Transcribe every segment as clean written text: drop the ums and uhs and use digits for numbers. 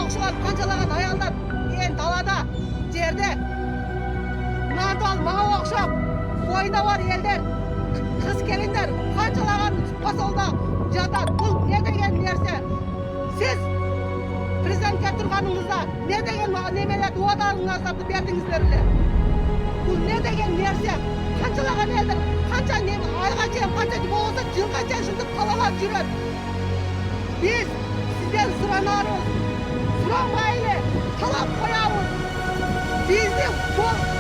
окшогон канчалаган аялдар талада жерде мынандал мага окшоп бойда бар элдер кыз келиндер канчалаган посолдо жатат. Бул не деген нерсе? Сиз президентке турганыңызда не деген немелерди убадаларыңыздарды бердиңиздер эле? Бул не деген нерсе? Канчалаган элдер канча айга чейин канча болбосо жылга чейин ушинтип талалап жүрөт. Биз сизден суранабыз, суранбайлы талап коябыз. Биздин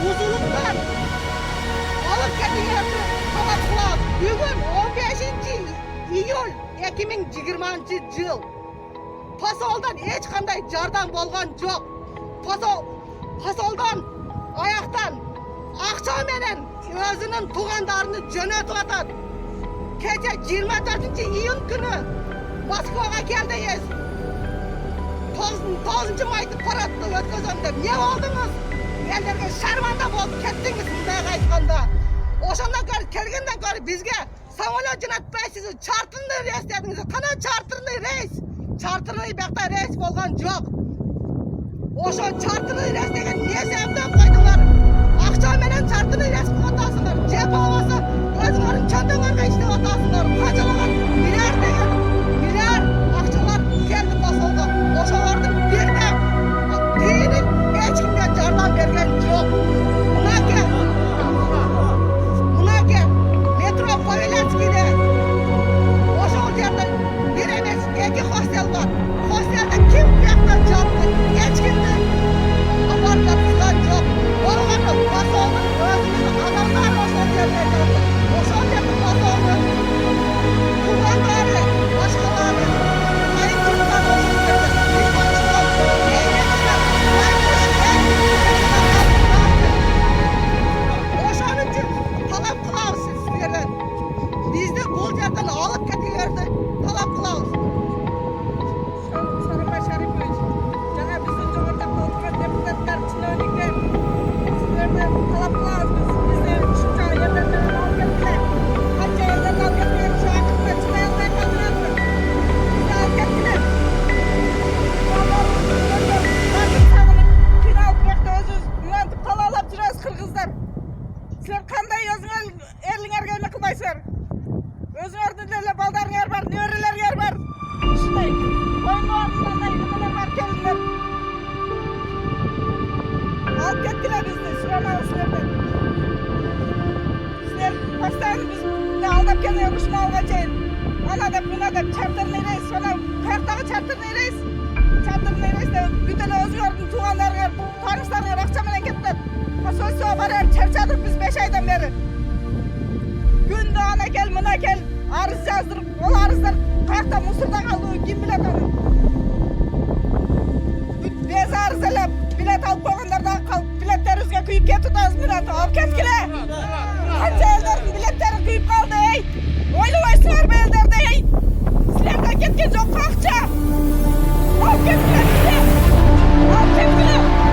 Бузулуктан алып кетиңерди талап кылабыз. Бүгүн 15-июль 2020 жыл. Посолдон эч кандай жардам болгон жок. Посолдон аяктан акча менен өзүнүн туугандарын жөнөтүп атат. Кече 24-июнь күнү Москвага келдиңиз. 9 майды парадты өткөзөм деп не болдуңуз? Элдерге шарманда болуп кеттиңиз мындай айтканда. Ошондон келгенден көрүп бизге самолет жөнөтпөйсүз, чартерный рейс дедиңиз. Кана чартерный рейс? Чартерный бакта рейс болгон жок. Ошо чартерный рейс деген не себептен койдуңар? Акча менен чартерный рейс кылып атасыңар. Же болбосо өзүңөрдүн чөндөгөргө иштеп атасыңар. Канчалаган миллиард акчалар келди посолго. Ошолордун бирде тиини эч кимге жардам берген жок. Мынаке метрополитенскийде ошол жерде бир эмес 2 хостел бар. Хостелде ким бияктан жатты? Эч кимди апарып жаткызган жок. Болгону посолдун өзүнүн адамдары ошол жерде жатты. Ошол жерде посолдун туугандары, башкалары айыпталган ошол жерде. Ошон үчүн талап кылабыз сиздерден. Бизди бул жерден алып кетиңерди талап кылабыз. Сарымбай Шарипович, жана биздин жогоруда отурган депутаттар, чиновниктер, сиздерден талап кылабыз. Бизди ушунча элдерден алып кеткиле. Канча элдерди алып кеткиле, ушу акырында чыдай албай калдырасыздар. Бизди алып кеткиле. Кыйналып бияқта өзүбүз мынантип талаалап жүрөбүз кыргыздар. Силер кандай өзүңөр эрлиңерге эме кылбайсыздар? Өзүңөрдүн деле балдарыңар бар, неберелериңер бар. Ушундай ойногоңуздай эмелер бар, келиңер. Алып кеткиле бизди, суранабыз силерден. Силер постоянно бизди алдап келиңер ушуну алга чейин. Ана деп, мына деп чартерный рейс, ана каяктагы чартерный рейс? Чартерный рейсте бүт эле өзүңөрдүн туугандарыңар, тааныштарыңар акча менен кетет. Посольствого барып чарчадык биз 5 айдан бери. Күндө ана кел, мына кел, арыз жаздырып, ол арыздар каякта мусордо калды, ким билет аны? Без арыз эле билет алып койгондар да калып, билеттерибизге күйүп кетип атабыз, мына алып кеткиле. Канча элдердин билеттери күйүп калды, эй! Ойлобойсуңарбы элдерди, эй? Силерден кеткен жокпу акча? Алып кеткиле, алып кеткиле.